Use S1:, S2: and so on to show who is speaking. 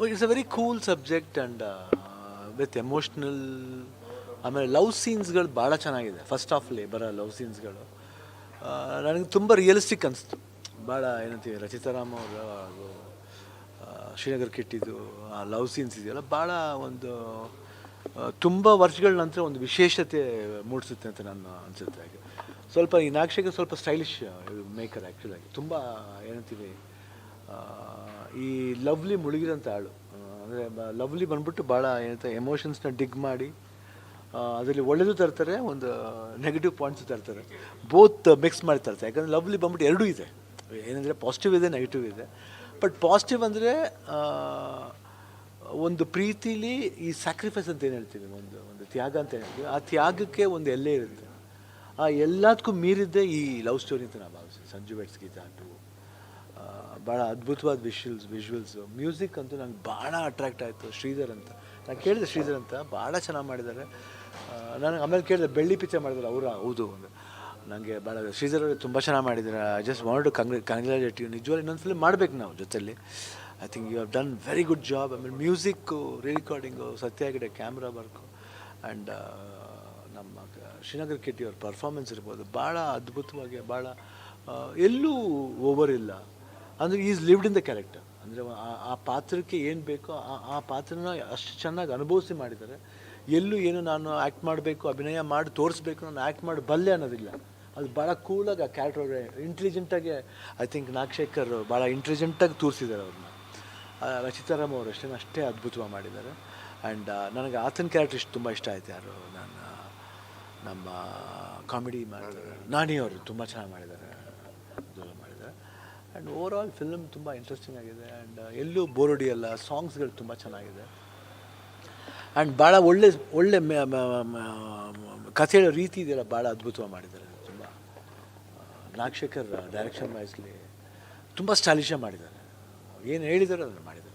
S1: It's a very cool subject and with emotional. ಆಮೇಲೆ love ಸೀನ್ಸ್ಗಳು ಭಾಳ ಚೆನ್ನಾಗಿದೆ. ಫಸ್ಟ್ ಹಾಫಲ್ಲಿ ಬರೋ ಲವ್ ಸೀನ್ಸ್ಗಳು ನನಗೆ ತುಂಬ ರಿಯಲಿಸ್ಟಿಕ್ ಅನಿಸ್ತು. ಭಾಳ ಏನಂತೀವಿ ರಚಿತಾರಾಮ್ ಅವರು ಹಾಗೂ ಶ್ರೀನಗರ್ ಕಿಟ್ಟಿದು ಆ ಲವ್ ಸೀನ್ಸ್ ಇದೆಯಲ್ಲ ಭಾಳ ಒಂದು ತುಂಬ ವರ್ಷಗಳ ನಂತರ ಒಂದು ವಿಶೇಷತೆ ಮೂಡಿಸುತ್ತೆ ಅಂತ ನಾನು ಅನಿಸುತ್ತೆ. ಹಾಗೆ ಸ್ವಲ್ಪ ಈ ನಾಕ್ಷಿಗೆ ಸ್ವಲ್ಪ ಸ್ಟೈಲಿಶ್ ಮೇಕರ್ ಆ್ಯಕ್ಚುಲಾಗಿ ತುಂಬ ಏನಂತೀವಿ ಆ, ಈ ಲವ್ಲಿ ಮುಳುಗಿದಂಥ ಆಳು. ಅಂದರೆ ಲವ್ಲಿ ಬಂದ್ಬಿಟ್ಟು ಭಾಳ ಏನಂತ ಎಮೋಷನ್ಸ್ನ ಡಿಗ್ ಮಾಡಿ ಅದರಲ್ಲಿ ಒಳ್ಳೆಯದು ತರ್ತಾರೆ, ಒಂದು ನೆಗೆಟಿವ್ ಪಾಯಿಂಟ್ಸು ತರ್ತಾರೆ, ಬೋತ್ ಮಿಕ್ಸ್ ಮಾಡಿ ತರ್ತಾರೆ. ಯಾಕಂದರೆ ಲವ್ಲಿ ಬಂದ್ಬಿಟ್ಟು ಎರಡೂ ಇದೆ, ಏನಂದರೆ ಪಾಸಿಟಿವ್ ಇದೆ, ನೆಗೆಟಿವ್ ಇದೆ. ಬಟ್ ಪಾಸಿಟಿವ್ ಅಂದರೆ ಒಂದು ಪ್ರೀತಿಲಿ ಈ ಸ್ಯಾಕ್ರಿಫೈಸ್ ಅಂತ ಏನು ಹೇಳ್ತೀವಿ, ಒಂದು ಒಂದು ತ್ಯಾಗ ಅಂತ ಏನು ಹೇಳ್ತೀವಿ, ಆ ತ್ಯಾಗಕ್ಕೆ ಒಂದು ಎಲ್ಲೇ ಇರುತ್ತೆ. ಆ ಎಲ್ಲದಕ್ಕೂ ಮೀರಿದ್ದೇ ಈ ಲವ್ ಸ್ಟೋರಿ ಅಂತ ನಾವು ಭಾವಿಸ್ತೀವಿ. ಸಂಜು ವೆಟ್ಸ್ ಗೀತಾ ಟು ಭಾಳ ಅದ್ಭುತವಾದ ವಿಜುವಲ್ಸು, ಮ್ಯೂಸಿಕ್ ಅಂತೂ ನಂಗೆ ಭಾಳ ಅಟ್ರ್ಯಾಕ್ಟ್ ಆಯಿತು. ಶ್ರೀಧರ್ ಅಂತ ನಾನು ಕೇಳಿದೆ, ಶ್ರೀಧರ್ ಅಂತ ಭಾಳ ಚೆನ್ನಾಗಿ ಮಾಡಿದ್ದಾರೆ. ನಾನು ಆಮೇಲೆ ಕೇಳಿದೆ ಬೆಳ್ಳಿ ಪಿಕ್ಚರ್ ಮಾಡಿದ್ದಾರೆ ಅವರ, ಹೌದು ನನಗೆ ಭಾಳ ಶ್ರೀಧರ್ ಅವರು ತುಂಬ ಚೆನ್ನಾಗಿ ಮಾಡಿದ್ದಾರೆ. I just want to congratulate you. ನಿಜವಾಗ್ಲೂ ಇನ್ನೊಂದು ಫಿಲ್ಮ್ ಮಾಡಬೇಕು ನಾವು ಜೊತೆಲಿ. I think you have done very good job. ಆಮೇಲೆ music, recording, Satya Hegde camera work and ನಮ್ಮ ಶ್ರೀನಗರ್ ಕಿಟ್ಟಿ ಅವ್ರ ಪರ್ಫಾರ್ಮೆನ್ಸ್ ಇರ್ಬೋದು, ಭಾಳ ಅದ್ಭುತವಾಗಿ, ಭಾಳ ಎಲ್ಲೂ ಓವರ್ ಇಲ್ಲ. ಅಂದರೆ is lived in the character. ಅಂದರೆ ಆ ಪಾತ್ರಕ್ಕೆ ಏನು ಬೇಕೋ ಆ ಪಾತ್ರನ ಅಷ್ಟು ಚೆನ್ನಾಗಿ ಅನುಭವಿಸಿ ಮಾಡಿದ್ದಾರೆ. ಎಲ್ಲೂ ಏನು ನಾನು ಆ್ಯಕ್ಟ್ ಮಾಡಬೇಕು, ಅಭಿನಯ ಮಾಡಿ ತೋರಿಸ್ಬೇಕು, ನಾನು ಆ್ಯಕ್ಟ್ ಮಾಡಿ ಬಲ್ಲೆ ಅನ್ನೋದಿಲ್ಲ. ಅದು ಭಾಳ ಕೂಲಾಗಿ ಆ ಕ್ಯಾರೆಕ್ಟರ್ ಇಂಟೆಲಿಜೆಂಟಾಗಿ, ಐ ಥಿಂಕ್ ನಾಗಶೇಖರ್ ಭಾಳ ಇಂಟೆಲಿಜೆಂಟಾಗಿ ತೋರಿಸಿದ್ದಾರೆ ಅವ್ರನ್ನ. ರಚಿತಾರಾಮ್ ಅವರು ಅಷ್ಟೇ ಅದ್ಭುತವಾಗಿ ಮಾಡಿದ್ದಾರೆ. ಆ್ಯಂಡ್ ನನಗೆ ಆತನ ಕ್ಯಾರೆಕ್ಟರ್ ತುಂಬ ಇಷ್ಟ ಆಯ್ತು. ಯಾರು ನಮ್ಮ ಕಾಮಿಡಿ ಮಾಡಿದ್ದಾರೆ ನಾನಿ ಅವರು ತುಂಬ ಚೆನ್ನಾಗಿ ಮಾಡಿದ್ದಾರೆ, ಅದೆಲ್ಲ ಮಾಡಿದ್ದಾರೆ. ಆ್ಯಂಡ್ ಓವರ್ ಆಲ್ ಫಿಲ್ಮ್ ತುಂಬ ಇಂಟ್ರೆಸ್ಟಿಂಗ್ ಆಗಿದೆ. ಆ್ಯಂಡ್ ಎಲ್ಲೂ ಬೋರ್ ಹೊಡಿಯಲ್ಲ, ಸಾಂಗ್ಸ್ಗಳು ತುಂಬ ಚೆನ್ನಾಗಿದೆ. ಆ್ಯಂಡ್ ಭಾಳ ಒಳ್ಳೆ ಒಳ್ಳೆ ಕಥೆ ಹೇಳೋ ರೀತಿ ಇದೆಯಲ್ಲ, ಭಾಳ ಅದ್ಭುತವಾಗಿ ಮಾಡಿದ್ದಾರೆ. ತುಂಬ ನಾಗಶೇಖರ್ ಡೈರೆಕ್ಷನ್ ವೈಸ್ಲಿ ತುಂಬ ಸ್ಟೈಲಿಶಾಗಿ ಮಾಡಿದ್ದಾರೆ. ಏನು ಹೇಳಿದ್ದಾರೆ ಅದನ್ನು ಮಾಡಿದ್ದಾರೆ.